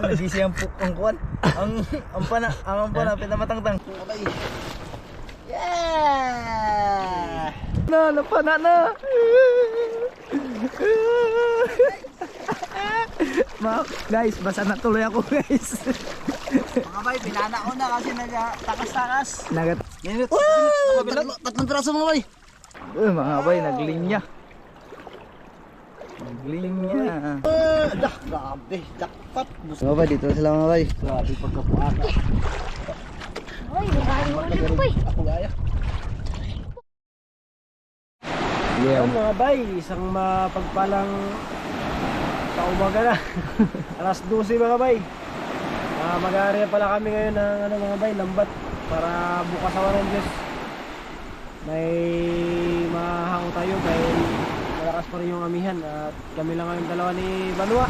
Nagisi ang kuwan. Ang pana pinamatangtang. Yeah! Napana na. Guys, basa na tuloy ako, guys. Mga bay, pinana ko na kasi nagtakas-takas. Tatlong piraso mga bay. Mga bay, naglinya. Grabe, jackpot. Mga bay, dito sila mga bay. Grabe pagkapuaka. Uy, nagahuli ko boy. Ako gaya. Yeah. Mga bay, isang mapagpalang paumaga na. Alas 12 mga bay. Mag-area pala kami ngayon ng mga bay, lambat para bukas awan ng Diyos. May mahango tayo dahil malakas pa rin yung amihan at kami lang ngayon dalawa ni Banwa.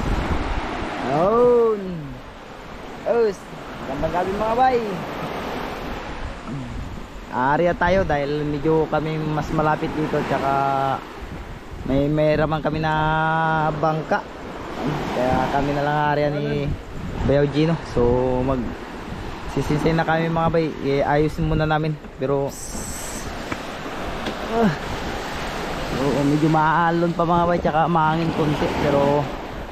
Gandang gabi mga bay. Area tayo dahil medyo kami mas malapit dito, tsaka may raman kami na bangka, kaya kami na lang area ni Bayaw Gino. So sisinsay na kami mga bay. Ayusin muna namin pero medyo maalon pa mga bay, tsaka mahangin konti, pero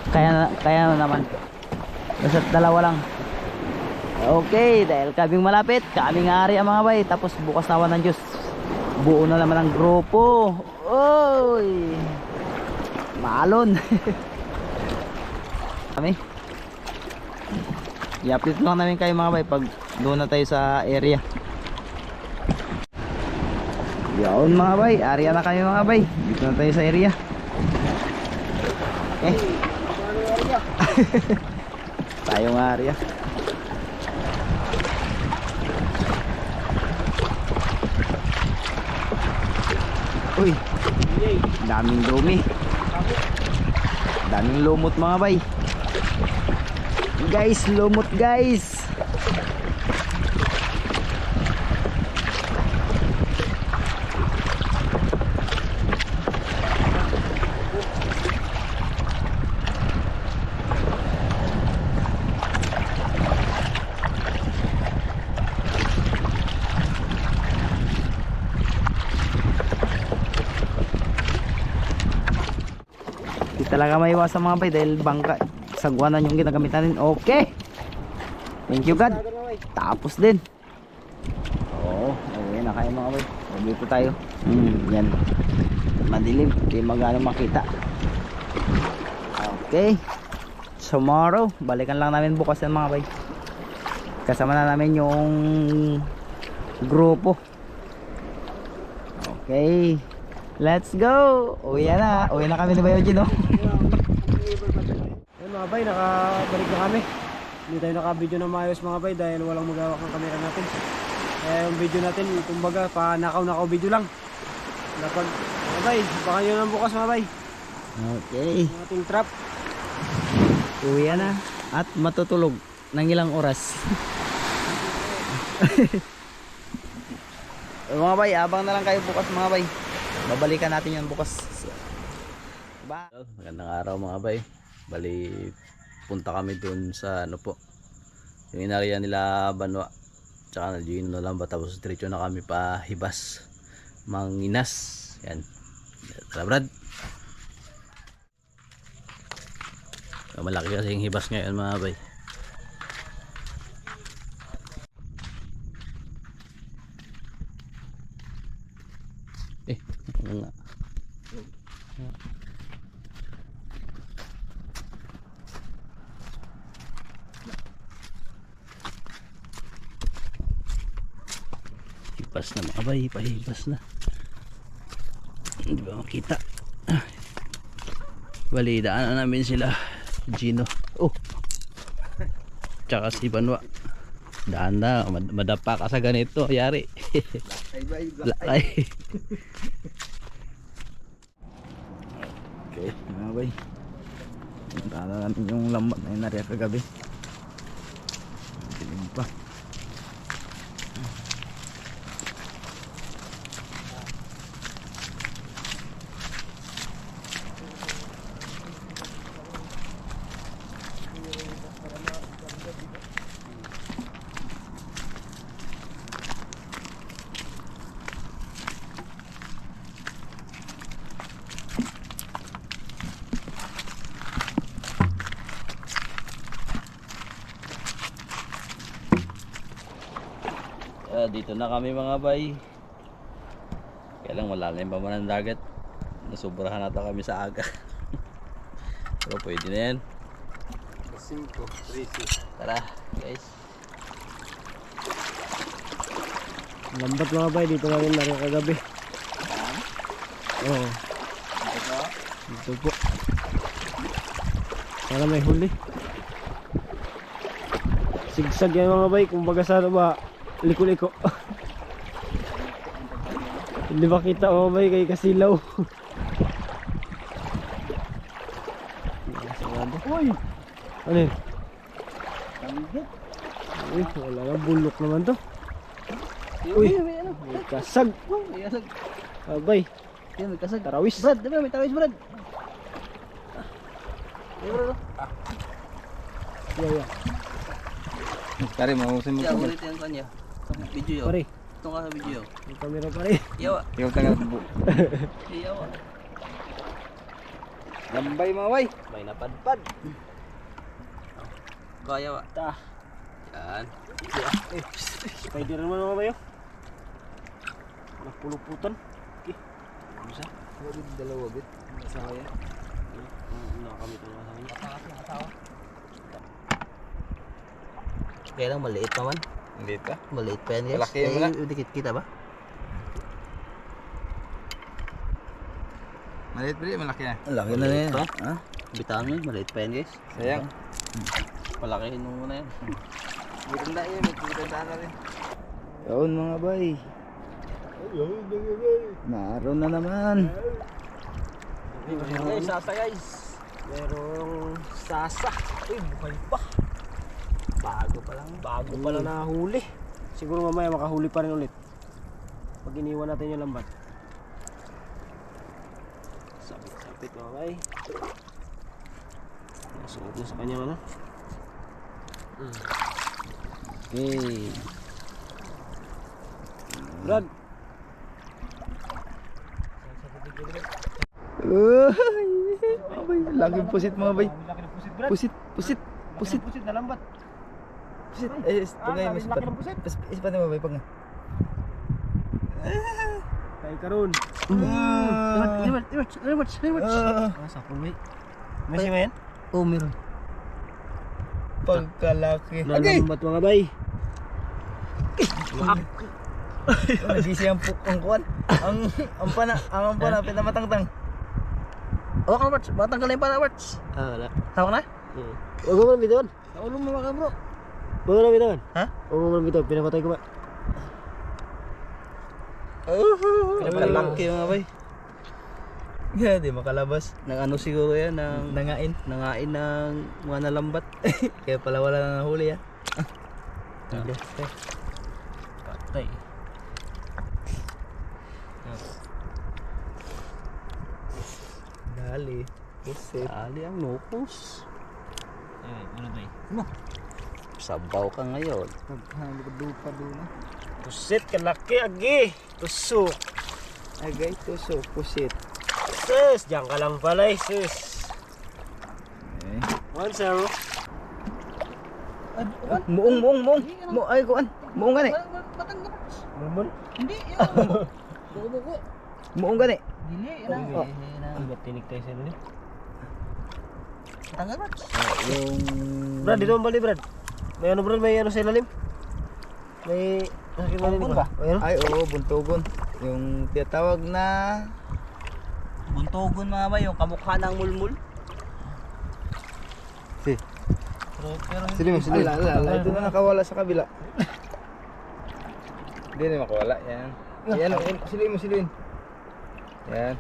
kaya na naman. Basta dalawa lang. Okay, dahil kaming malapit, kaming area mga bay. Tapos bukas naman ng Diyos, buo na naman ang grupo. Oy, maalon. Kami i-update lang namin kayo mga bay pag doon na tayo sa area. Yaon mga bay, area na kami mga bay. Dito na tayo sa area. Tayong area. Uy, daming dumi, daming lumot mga bay. Guys, lumot guys. Talaga may iwasan mga bay dahil bangka, sagwanan yung ginagamit natin. Okay, thank you God. Tapos din. Oo, uwi na kayo mga bay. Dito tayo. Yan, madilim, hindi magano makita. Okay, tomorrow balikan lang namin bukas yan mga bay. Kasama na namin yung grupo. Okay, let's go. Uwi na kami ni Bayaw Gino. Ayun mga bay, nakabalik na kami. Hindi tayo naka-video na maayos mga bay dahil walang magawak ng camera natin. Yung video natin, kumbaga pa nakaw video lang. Dapat mga bay, baka nyo lang bukas mga bay. Okay, Yung ating trap. uwi na at matutulog ng ilang oras. Mga bay, abang na lang kayo bukas mga bay. Babalikan natin yun bukas. Bye. Magandang araw mga bay. Bali punta kami dun sa ano po, yung inarya nila Banwa tsaka na Gino na lang ba, tapos diretso na kami pa Hibas, Manginas. Yan, tara Brad. Malaki kasi yung Hibas ngayon mga bay. Ano nga, hibas na mga bay, pahibas na, hindi ba makita. Bali daanan namin sila Gino tsaka si Banwa. Daan na, madapa ka sa ganito, yari. Lakay. Okay, mga bay, punta natin yung lambat na inarya kagabi. Dilim pa. Dito na kami mga bay. Kaya lang malalim pa man ang dagat. Nasubrahan nata kami sa aga. Pero pwede na yan. 5, 13. Tara guys. Lambat mga bay, dito namin laro kagabi. Oo. Dito po. Para may huli. Sigsag yan mga bay, kumbaga sa ano ba, liko-liko. Hindi ba kita mga bay kay kasilaw? Uy! Ano yun? Uy, wala nga, bulok naman to. Uy, may kasag. May kasag. Abay, Yan, may kasag. tarawis. Brad, diba? May tarawis, Brad. Yeah. Pare, mausin mo Siya, kami. ulit yan kanya. Sa video yun. Pare, Ito ka sa video. may camera pare. Yawa. Ikaw tagal bu. Yawa. Lambay mga bay. May napadpad. Kaya wa. Ta. Yan. Spider naman mga bayo. Napuluputan. Isa? Dalawa bit. Sayang. Nakamit ang asawa. Kaya lang maliit naman. Hindi pa. Maliit pa yan guys. Malaki yun na. Dikit kita ba? Maliit pa rin, malaki na. Laki na yan. Ha? Bitangin, maliit pa yan guys. Sayang. Palakihin mo muna yan. Maganda yun, maganda na rin. Yun mga bay. Naroon na naman. Guys, sasa guys. Merong sasa. Uy, buhay pa. Bago pa lang nahuli. Siguro mamaya makahuli pa rin ulit. Pag iniwan natin yung lambat. Sapit mga bay. Nasuot na sa kanyang ano. Okay. Brad. Abay, laging pusit mga bay. Laki ng pusit, Brad. Pusit. Pusit na lambat. Pusit. Eh, pagay sabi, mas laki ng pusit. Ispat na mga bay pag. Kay karon. Rewards. Sakol may. May siya yan? Oh, meron. Pagkalaki. Lambat mga bay. Nagisi ang kuwan. Ang pana pinamatangtang. Hawak na Warts. Batang kalay pa na Warts. Wala. Hawak na? Huwag mo lang bitawan. Naulo mo baka bro. Huwag mo lang bitawan. Ha? Huwag mo lang bitawan. Pinapatay ko ba? Pinakalaki mga bay. Yeah, di makalabas. Nang ano siguro yan, ng Nangain. nangain ng mga nalambat. Kaya pala wala na nahuli ah. Patay. Dali. Pusit. Ali ang nukos. Ano ba Sabaw ka ngayon. Paghalupa doon ah. Pusit, kalaki, agi. Tusok. Agay to so pusit. Sus, diyan ka lang pala eh, sus. Eh. 1-0. Muong. Ay kuan. Muong gani. Mumon. Hindi, buko-buko. Muong gani. Dili, Oh. Ano ba tinig tayo sa nila? Tanggal Warts. Yung Brad, dito ang bali, Brad. May ano, Brad? May ano sa ilalim? May... Buntugon ba? Ayun. ay oo, buntugon. Yung tinatawag na Buntogon mga bay, yung kamukha ng mulmul. Pero Silim. ala. Ito na nakawala sa kabila. Hindi na makawala. Yan. Yan, silin. Yan.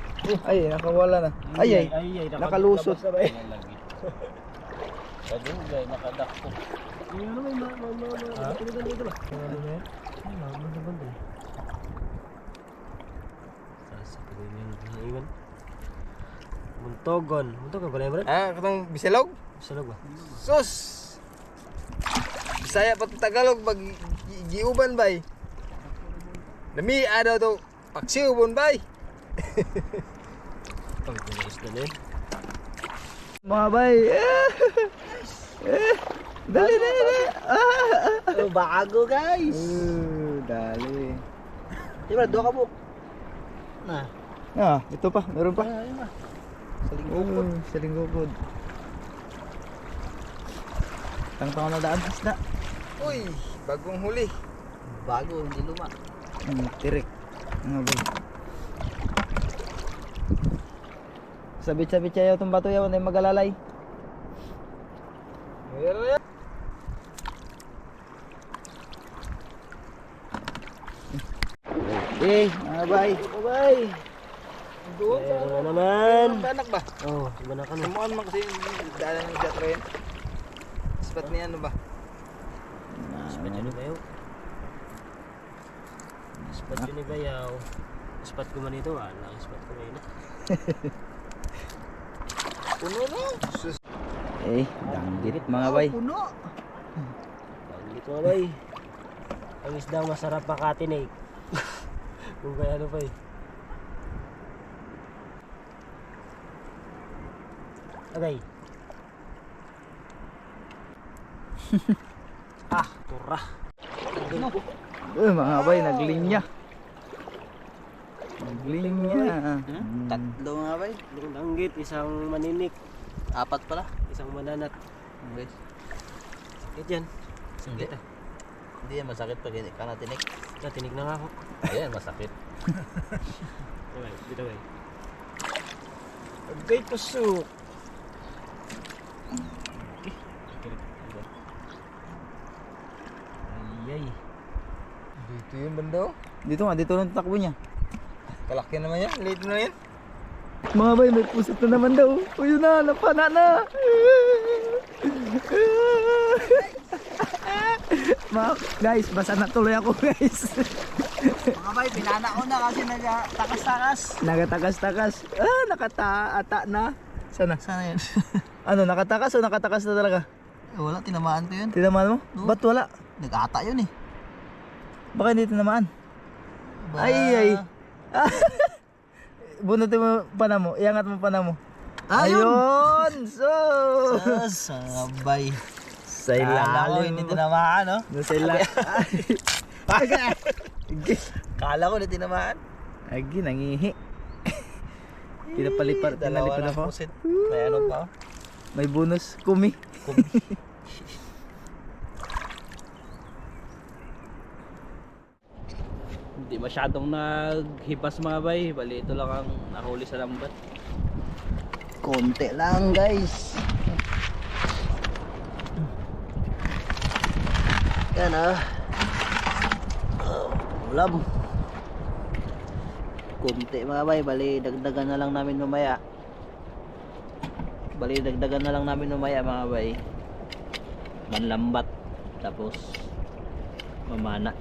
Ay, nakawala na. Ay. Nakalusot. Kadugay, nakadakpo. Ano may tinigan dito ba? Ano na yan? Ay, mga banda. Sasapitin yung iwan. Muntogon. Muntogon pala yan, Brad? Ah, katong Bisalog? Salog ba? Sus! Bisaya pa Tagalog pag giuban bay. Lami daw to. Paksiubon bay. Pagkulis na din. Mga bay. Dali. Bago guys. dali. Di ba, doon ka mo. Na. Ah, ito pa, meron pa. Ayun na. Sa linggukod. Tang-tang na daan, isda. Uy, bagong huli. Bago, hindi luma. Tirik. Nga ba? Sabit-sabit siya itong bato yaw, hindi magalalay. Meron yan. Eh, mga bay. Bay. Doon sa Meron na naman. anak ba? Oh, gimana ka na? Samuan man kasi yung daanan ng jet train. Spot niya ano ba? Spot yun ni Bayaw. Spot yun ni Bayaw. Spot ko man ito, wala. Spot ko ngayon. Puno na. Sus. Eh, danggit mga bay. Puno. Dito nga bay. Ang isdang masarap pakatinig. Kung kaya ano pa eh. Agay. Tura. Mga bay, naglinya. Naglinya. Tatlo mga bay. Isang langgit, isang maninik, Apat pala. isang mananat. Guys. Sakit yan. Hindi. Hindi yan masakit pag hindi ka natinik. Natinig na nga ako. Ayan, masakit. Dito bay. Agay pasok. Ayay. Dito yung banda. Dito nga, dito lang takbo niya. Kalaki naman yan. Late na yan. Mga bay, may pusit na naman daw. O yun na, napana na. Guys, basa na tuloy ako guys. Mga bay, pinana ko na kasi nagtakas-takas. Nagatakas-takas. Ah, nakataata na. Sana? Sana yan? Ano, nakatakas o nakatakas na talaga? Wala, tinamaan ko yun. Tinamaan mo? Ba't wala? Nag-ata yun eh. Baka hindi tinamaan. Ay, ay. Bunutin mo pana mo. Iangat mo pana mo. Ayun! So! Sabay. Sa Kala ko hindi tinamaan, no? Sa ilalim. Kala ko hindi tinamaan. Agi, nangihi. Tinapalipad ako. May ano pa? May bonus. Kumi. Hindi masyadong naghibas mga bay. Bali ito lang ang nahuli sa lambat. Konti lang guys. Yan ulam. Konti mga bay. Bali dagdagan na lang namin mamaya. Mga bay. Manlambat. Tapos mamana.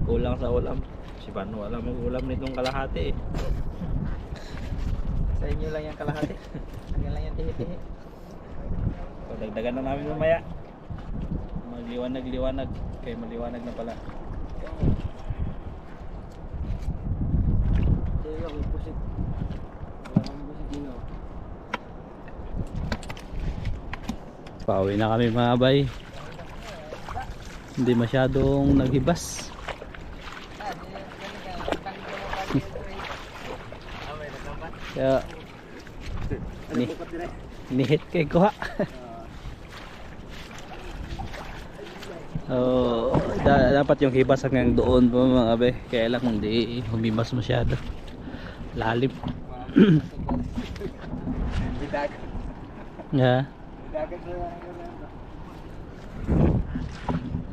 Kulang sa ulam. Si Pano wala mag-ulam nitong kalahati eh. Sa inyo lang yung kalahati. Hanggang lang yung tihi-tihi. So, dagdagan na namin mamaya. Magliwanag-liwanag. Kaya maliwanag na pala. Pauwi na kami mga bay. Hindi masyadong naghibas. Kaya nihit kay kuha. Oh, dapat yung hibas hanggang doon pa mga bay. Kaya lang hindi humibas masyado. Lalim. Yeah.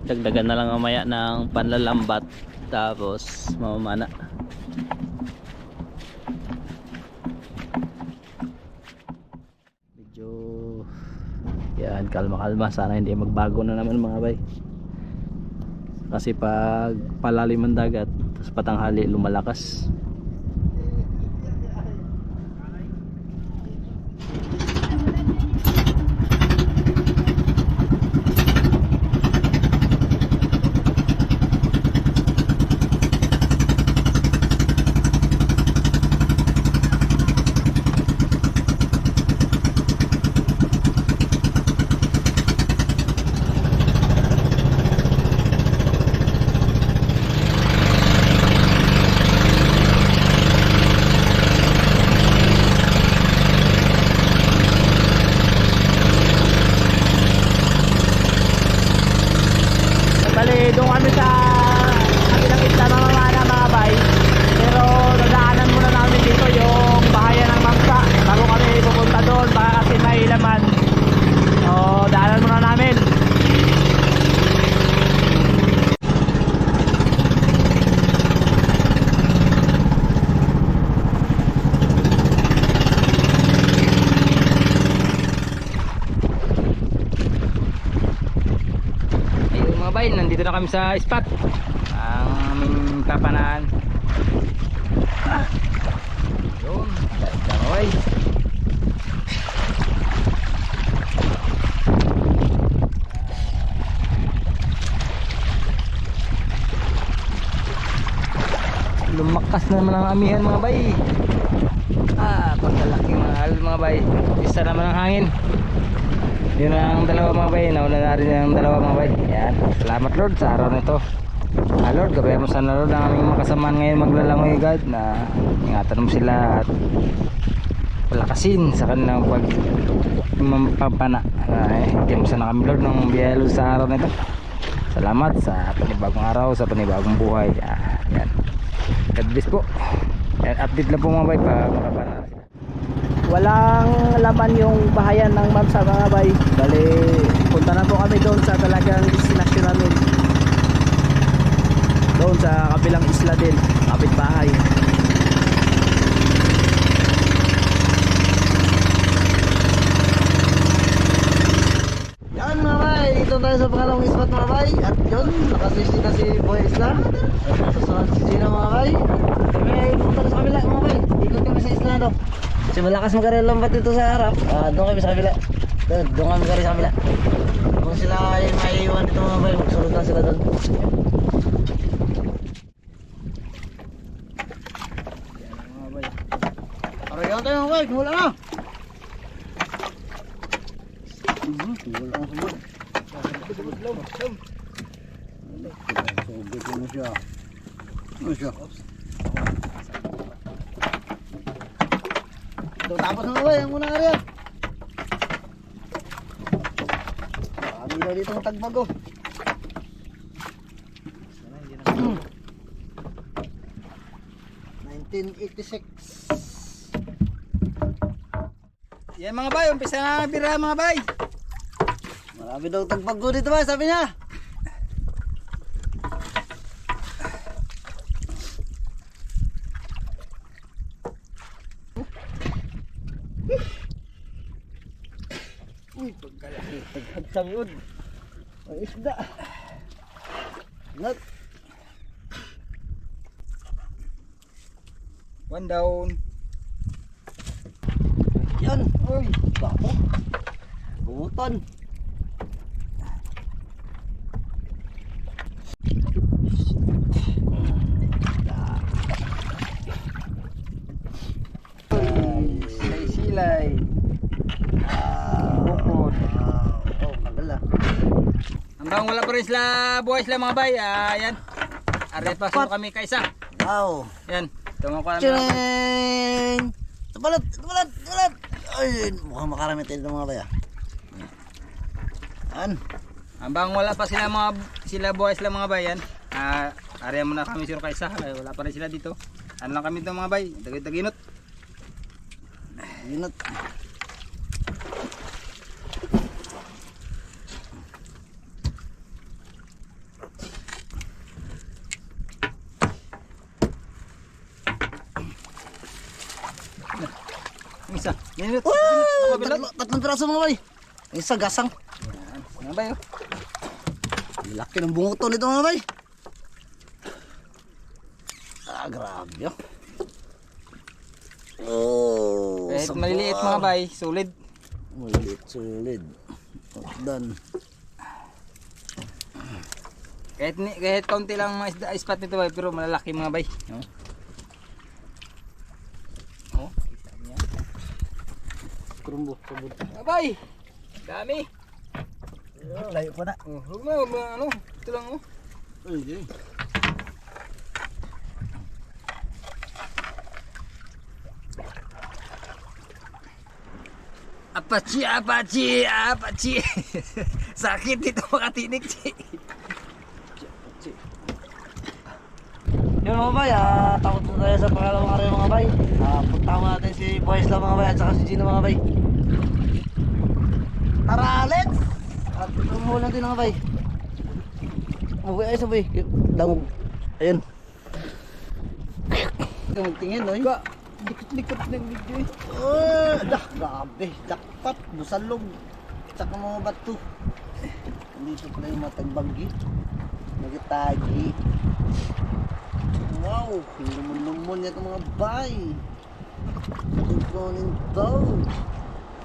Dagdagan na lang mamaya ng panlalambat tapos mamamana. Medyo yan, kalma-kalma, sana hindi magbago na naman mga bay. Kasi pag palalim ang dagat tapos patanghali lumalakas. may laman. O, daanan muna namin. Ayun mga bay, nandito na kami sa spot. Ang aming papanaan. Yun, okay. Lumakas na naman ang amihan mga bay. Pagkalaki mga bay. Isa naman ang hangin. Yun ang dalawa mga bay. Nauna na rin ang dalawa mga bay. Yan. Salamat Lord sa araw nito. Lord, gabayan mo sana Lord ang aming mga kasamaan ngayon maglalangoy God na ingatan mo sila at palakasin sa kanilang pagpapana. Bigyan mo sana kami Lord ng biyaya Lord sa araw nito. Salamat sa panibagong araw, sa panibagong buhay. Yan. God bless po. Yan, update lang po mga bay pa makapana. Walang laman yung bahayan ng Mamsa mga bay. Bali, punta na po kami doon sa talagang destination namin. Doon sa kabilang isla din, kapitbahay. Yan mga bay, ito tayo sa pangalawang spot mga bay. At yun, nakasisita si Boy Isla. Susunod si Gina mga bay. Kami ay punta na sa kabila mga bay. Ikot kami sa isla daw. Kasi malakas magkaroon lambat dito sa harap. Doon kami sa kabila. Doon kami magkaroon sa kabila. Kung sila ay maiiwan dito mga bay, magsunod na sila doon. Parang tayo mga bay, kumula na. Kumula na kumula. Sobek mo siya. Ano siya? Ito tapos na ba yung unang area? Marami daw dito ng tagbago. Hmm. 1986. Yan mga bay, umpisa na bira mga bay. Marami daw tagbago dito ba, sabi niya. Uy, pagkalaki. Taghagsang yun. Ang isda. Nat. One down. Yan. Uy, bako. Butan. Silay. Bukod. Oh, kagala. Hanggang wala pa rin sila buhay sila mga bay. Yan. Aray pa sino kami kaisa. Wow. Yan. Tungo ko lang. Ching! Tumalad! Tumalad! Tumalad! Ay, mukhang makarami tayo ng mga baya. An? Hanggang wala pa sila buhay sila mga bay. Yan. Area muna kami sino kaisa. Wala pa rin sila dito. Ano lang kami ito mga bay. Taginot. Ginot. Isa. Minute. Tatlong piraso mga bay. Isa gasang. Mga bay. Laki ng bunguto nito mga bay. Grabe oh. Oh, Kahit maliliit mga bay. Solid. Maliliit, solid. Done. Kahit kaunti lang mga spot nito bay. Pero malalaki mga bay. Kurumbo, sabot. Mga bay. Dami. Layo pa na. Huwag na. Ano. Ito lang oh. Ay, Apache. Sakit dito makatinik, Chi. Yun mga bay, takot na tayo sa pangalawang araw mga bay. Punta mo natin si Boys lang mga bay at saka si Gino mga bay. sabawan natin mga bay. Mabuhay ay sabay. Dangog. Ayun. Tingin no? Dikit-dikit ng video eh. Dah, grabe. Jackpot. Busalog. Tsaka mga bato. Dito pala yung matagbagi. Nagitagi. Wow. Lumon-lumon yan mga bay. Tingkonin daw.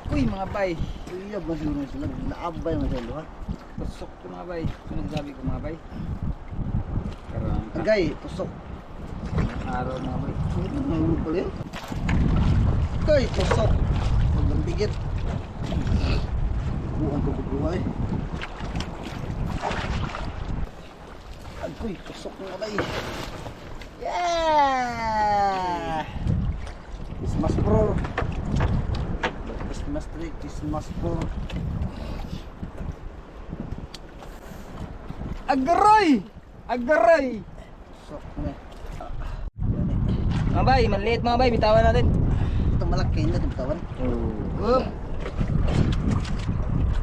Uy mga bay. Iya ba sila naabay masyado ha? Tusok ko mga bay. Ano sabi ko mga bay? Karoon ka. Agay, tusok. Araw mga bay. Ano pala yun? Agay, tusok. Magbigit. Buong pagbubuhay. Agoy, tusok nga ba eh. Yeah! Christmas Pro. Christmas tree, Christmas Pro. Agaroy! Agaroy! Tusok nga. Mga bay, maliit mga bay. Bitawan natin. Ito malaki na ito bitawan. Up!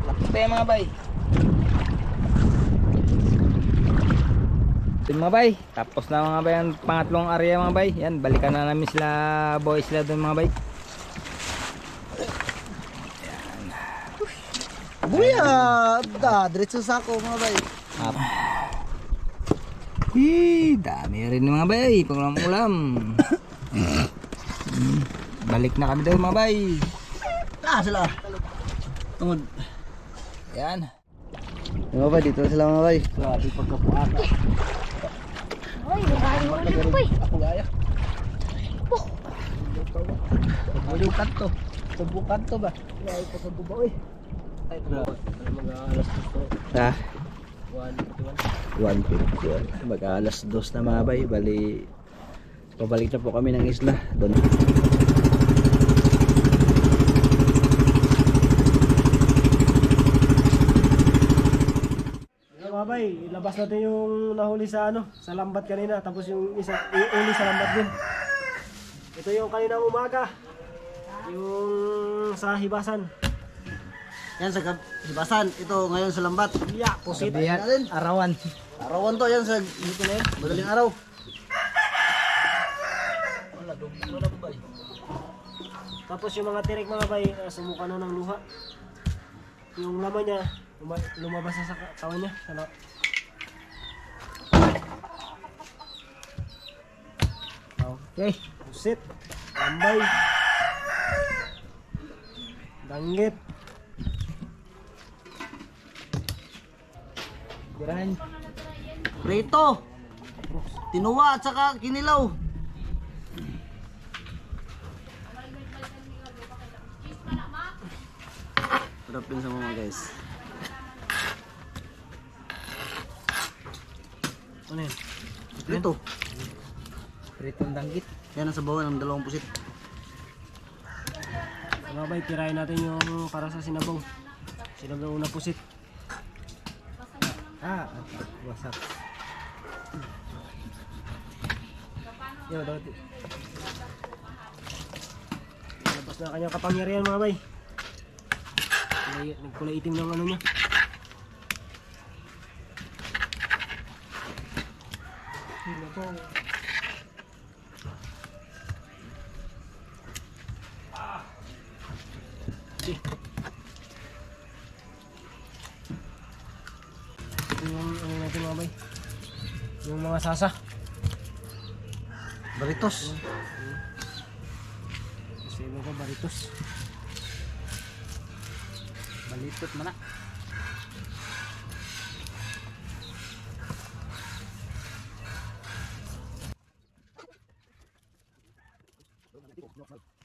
Laki pa yung mga bay. Yun mga bay, tapos na mga bay ang pangatlong area mga bay. Yan, balikan na namin sila boys sila doon mga bay. Buya! Da, diretso sa ako mga bay. Dami rin mga bay, pangulam-ulam. Balik na kami doon mga bay. Sila. Tungod. Yan. Mga bay, dito sila mga bay. Grabe pagkapuaka. Ay, nagkahuli na po eh. Ako gaya. Bulukat to. Subukan to ba? Grabe pa sa buba eh. Ay, grabe. Mga alas gusto. Ha? 1:51. 1:51. Mag-alas 2 na mga bay. Bali, pabalik na po kami ng isla. Doon. Mga bay, ilabas natin yung nahuli sa sa lambat kanina, tapos yung isa uli sa lambat din. Ito yung kaninang umaga. Yung sa hibasan. Yan sa hibasan. Ito ngayon sa lambat. Yeah, pusit. Sabihan, arawan. Arawan to yan sa dito na yun. Madaling araw. Tapos yung mga tirik mga bay, sumuka na ng luha. Yung laman niya, lumabas na sa katawan niya. Ano? Okay. Pusit. Lambay. Danggit. Girahan. Prito. Tinuwa at saka kinilaw. Sarap din sa mga guys. Ano yun? Prito. Pritong danggit. Yan ang sabawan ng 2 pusit. Mga bay, tirahin natin yung para sa sinabong. Sinabong na pusit. Wasak. Yo, dati. Labas na kanyang kapangyarihan mga bay. Nagkulay itim ng ano niya. Ito yung ano natin mga bay. Yung mga sasa. Baritos. Kasi mga baritos. Balitot man na.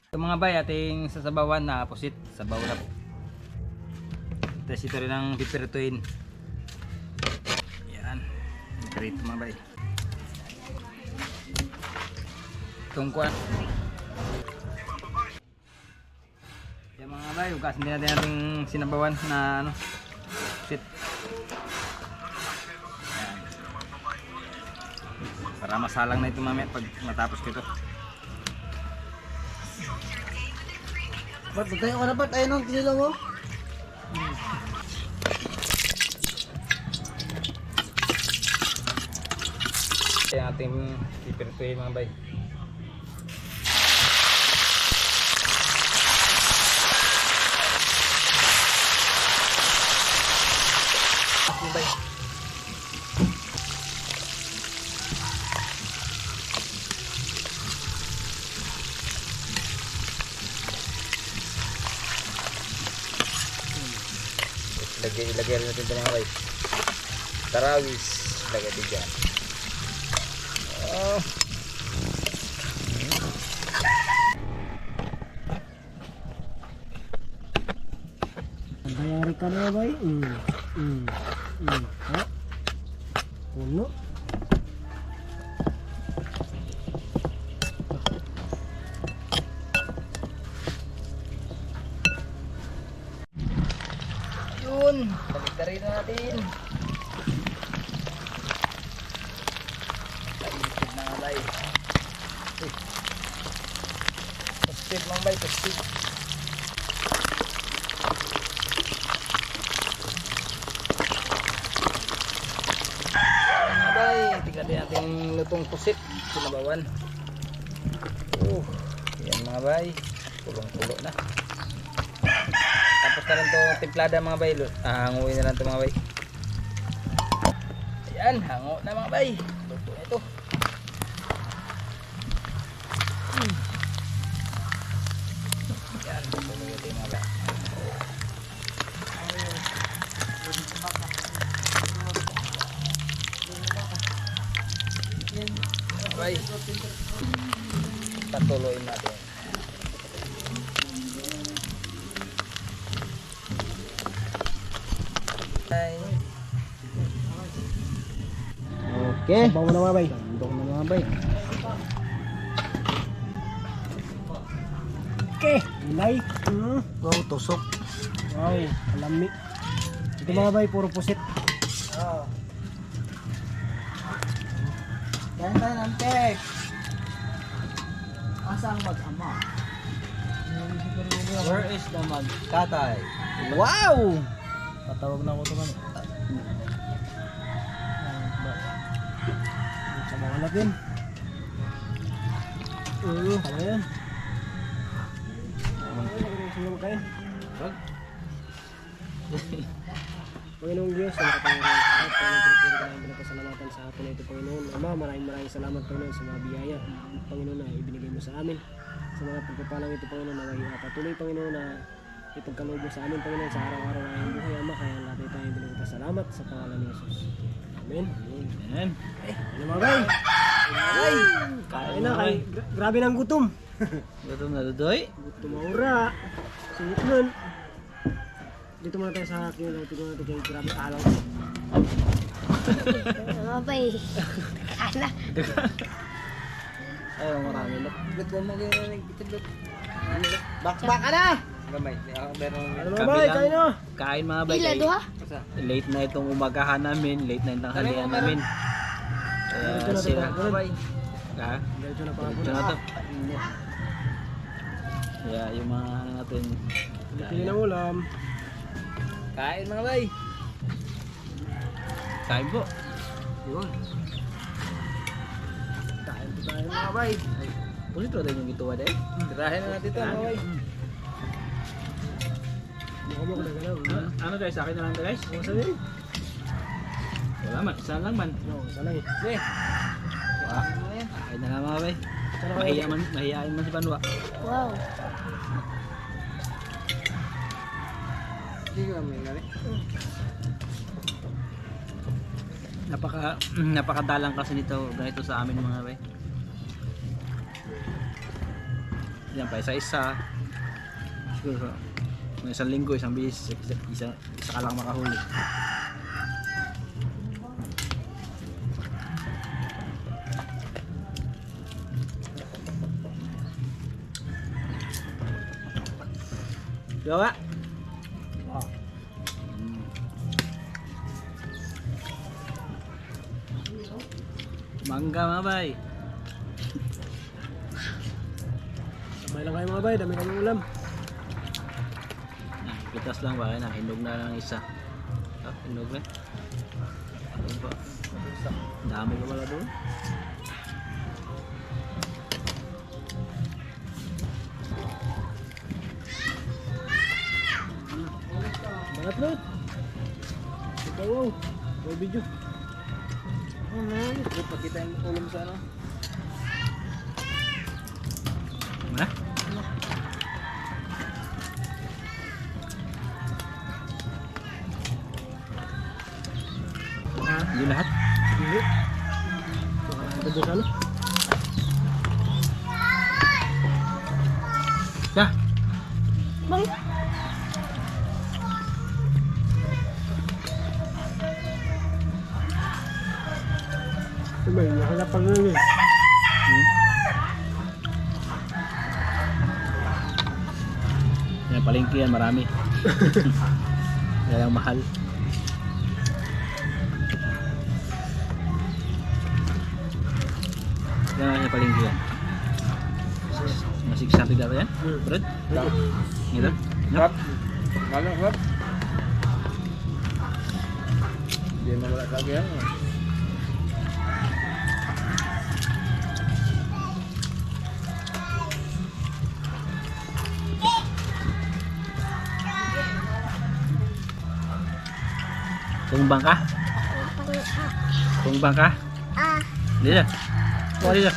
Ito mga bay, ating sasabawan na pusit. Sabaw na po. Tapos ito rin ang pipirituin. Yan. Pirito mga bay. Itong kuwan. Yan mga bay, ugasin din natin ating sinabawan na ano, pusit. Yan. Para masalang na ito mamaya pag matapos ko ito. Ba't tayo ka na ba't? Ayun ang kinilaw mo. Yung ating pipirtuhin mga bay. Mga bay. Ilagay rin natin ito mga bay. Tarawis. Lagay din dyan. Oh. Bayari ka na bay. Ha? Puno. Yun. Balik na natin. Talikid na nga bay. Posted lang bay. Posted. Mga bay. Tingnan din natin lutong pusit. Sinabawan. Yan mga bay. Tulong-tulo na. Tapos na lang to timplada mga bay. Hanguin na lang to mga bay. Ayan, hango na mga bay. Luto na ito. Ayan, luto na ito mga bay. Mga bay. Patuloyin natin. Okay. Sabaw mo na mga bay. Sandok na mga bay. Okay. Ilay. Wow, tusok. Wow. Alami. Ito mga bay. Puro pusit. Yan tayo ng tek. Asang mag-ama? Where is the magkatay? Wow! Patawag na ako ito man. Sabaw natin. Tama yan. Sino makain? Panginoong Diyos, sa nakapangyarihan sa lahat, Panginoon, pinagpili ka ng pinapasalamatan sa hapon na ito, Panginoon. Ama, maraming salamat, Panginoon, sa mga biyaya, Panginoon, na ibinigay mo sa amin. Sa mga pagpapalang ito, Panginoon, na patuloy, Panginoon, na ipagkaloob mo sa amin, Panginoon, sa araw-araw na iyong buhay, Ama, kaya lahat ay tayong pinagpasalamat sa pangalan ni Jesus. Amen. Amen. Ano mga bay? Ay! Kain na, grabe ng gutom. Gutom na dudoy. Gutom maura. Singit nun. Dito muna tayo sa akin. Tignan natin kay grabe alaw. Mga bay. Kala. Ay, marami na. Ba't mo mag-itig? Bakbak ka na! Gamay. Meron Ano mga bay? Kain na! Kain mga bay. Ila doha. Late na itong umagahan namin. Late na yung tanghalian namin. Dito na Sila. tayo. Ha? Dito na pa ako. Dito na to. Yeah, yung mga ano natin. Pili ng ulam. Kain mga bay. Kain po. Yun. Kain po tayo mga bay. Pulit rin yung ituwa dahil. Tirahin na natin ito mga bay. Mukha mo ko na galaw. Ano guys, sa akin na lang to guys. Ano sabi? Wala man, isa lang man. No, salay. Sige. Kain na lang mga bay. Mahihain man si Banwa. Wow. Hindi ko kami nari. Napakadalang kasi nito ganito sa amin mga bay. Yan pa isa-isa. Siguro mga isang linggo, isang bis, isa ka lang makahuli. Gawa. Mangga mga bay. Sabay lang kayo mga bay. Dami kayong ulam. Pitas lang ba? Na, hinog na lang isa. Hinog na. Dami ko wala doon. Bangat na. Ikaw wow. May video. Dapat kita yung ulam sa ano. Mana? Hindi lahat. Hindi. Ang ganda sana. Ya. Bang. Sabay, nakalapan na yun. Yan palengke yan, marami. Kaya ang mahal. Yan ang palengke yan. Masih sapi data yan? Berat? Gitu? Ngap? Ngap? Ngap? Dia mawala lagi yan. Tumbang kah? Tumbang kah? Ah. Dia. Oh dia.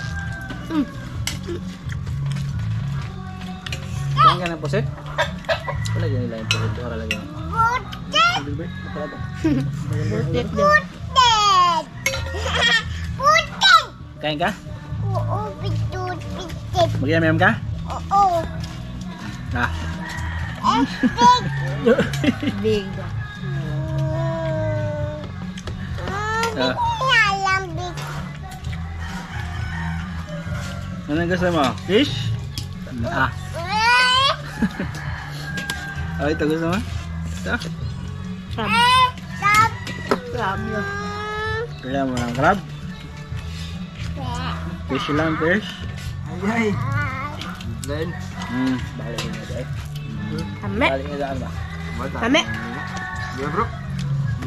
Yang kan poset? Apa lagi nila yung poset? Ora lagi. Putet daw. Putet. Putet. Kain kah? Oo, pitut, pitet. Bagaimana mem kah? Oo. Nah, Big. Ah. Alam big. ano gusto mo? Fish? Ah, oh ito gusto mo? Ito? Crab. Crab yun. Kaya mo ng crab? Fish lang, fish? Then? Balik na dahil. Kame. Balik na daan ba? Kame. Di bro?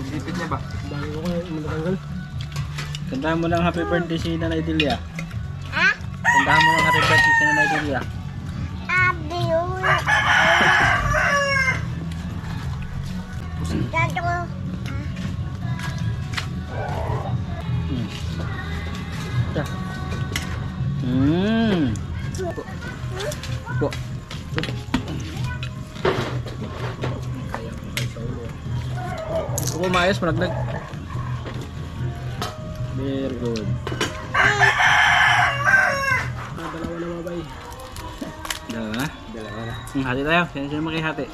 Dipit niya ba? Dami ko kayo matanggal. Kantahan mo lang happy birthday si Nanay Delia. Ah? Kantahan mo lang happy birthday si Nanay Delia. Abiyo. Dado. Po. Gusto ko maayos, malagdag. Very good. Dalawa na mabay. Dalawa na? Dalawa na. Hati tayo. Sino makihati?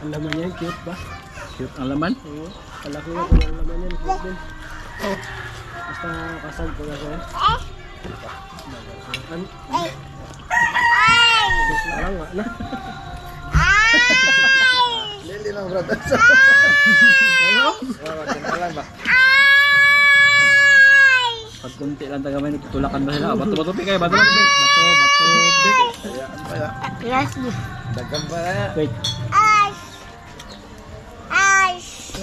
Ang laman yan, cute ba? Cute ang laman. Oo. Kalaki na kung ang laman yan, cute din. Oh. Basta kasal ko na siya. An? Parang nga na. Lili lang brother. Pag kunti lang taga may nagtutulakan ba sila? Bato-bato pi kayo, bato-bato pi. Bato-bato pi. Yes. Dagan pa na. Wait. Ice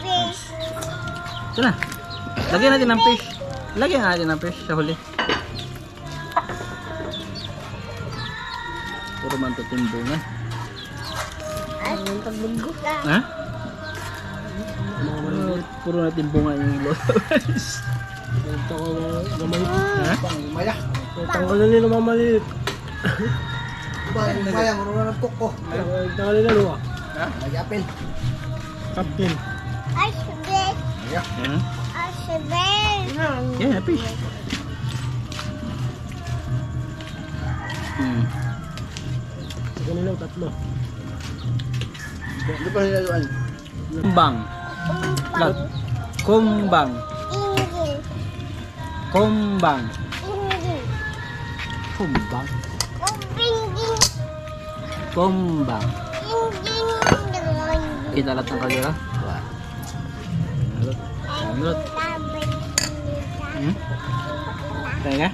fish. Ito na. Lagyan natin ng fish. Lagyan natin ng fish sa huli. Puro man ito timbungan. Ang pagbugo ka. Ha? Puro na timbungan yung lolos. Ito ko gamay. Ha? Tanggal na nila mamaliit. Maya, marunong ng koko. Tanggal nila luwa. Ha? Nagyapin. Captain. Ice fish. Yan. Ice fish. Yeah, fish. Ito nila tatlo. Ano pa nilaluan? Kumbang. Lag. Kumbang. Ingin. Kumbang. Ingin. Kumbang. Kupingin. Kumbang. Ingin. Dengan. Italat ng kalira. Nalot. Labay. Hmm? Kaya?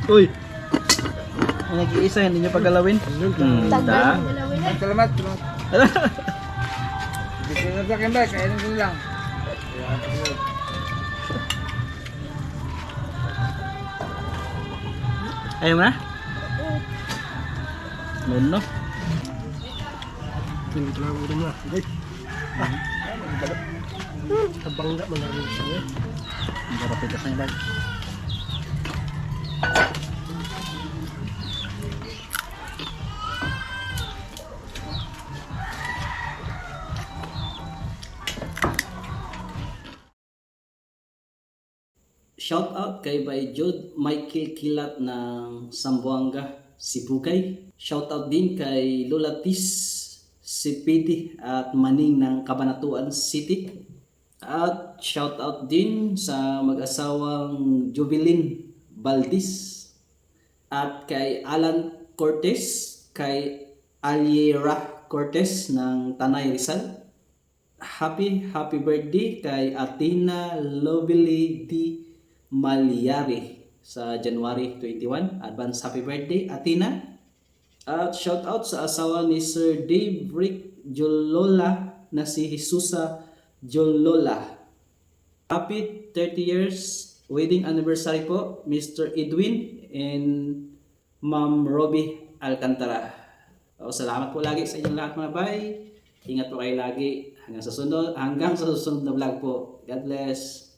Uy! Ang nag-iisa, hindi nyo pagalawin. Tagal. Salamat. Hindi ko na sa akin ba, kainin ko lang. Ayaw mo na? No. Hindi ko lang ulo mo. Guys. Tabangga mo na rin siya. Ang sarap ito sa ilag. Shout out kay by Jude Michael Kilat ng Sambuanga, Sibugay. Shout out din kay Lola Tis, Sipidi at Maning ng Cabanatuan City. At shout out din sa mag-asawang Jubilin Valdez at kay Alan Cortez, kay Aliera Cortez ng Tanay Rizal. Happy birthday kay Athena Lovely D. Malyari sa January 21. Advance happy birthday, Athena. At shout out sa asawa ni Sir Dave Rick Jolola na si Jesusa Jolola. Happy 30 years wedding anniversary po, Mr. Edwin and Ma'am Robbie Alcantara. Salamat po lagi sa inyong lahat mga bay. Ingat po kayo lagi hanggang sa susunod na vlog po. God bless.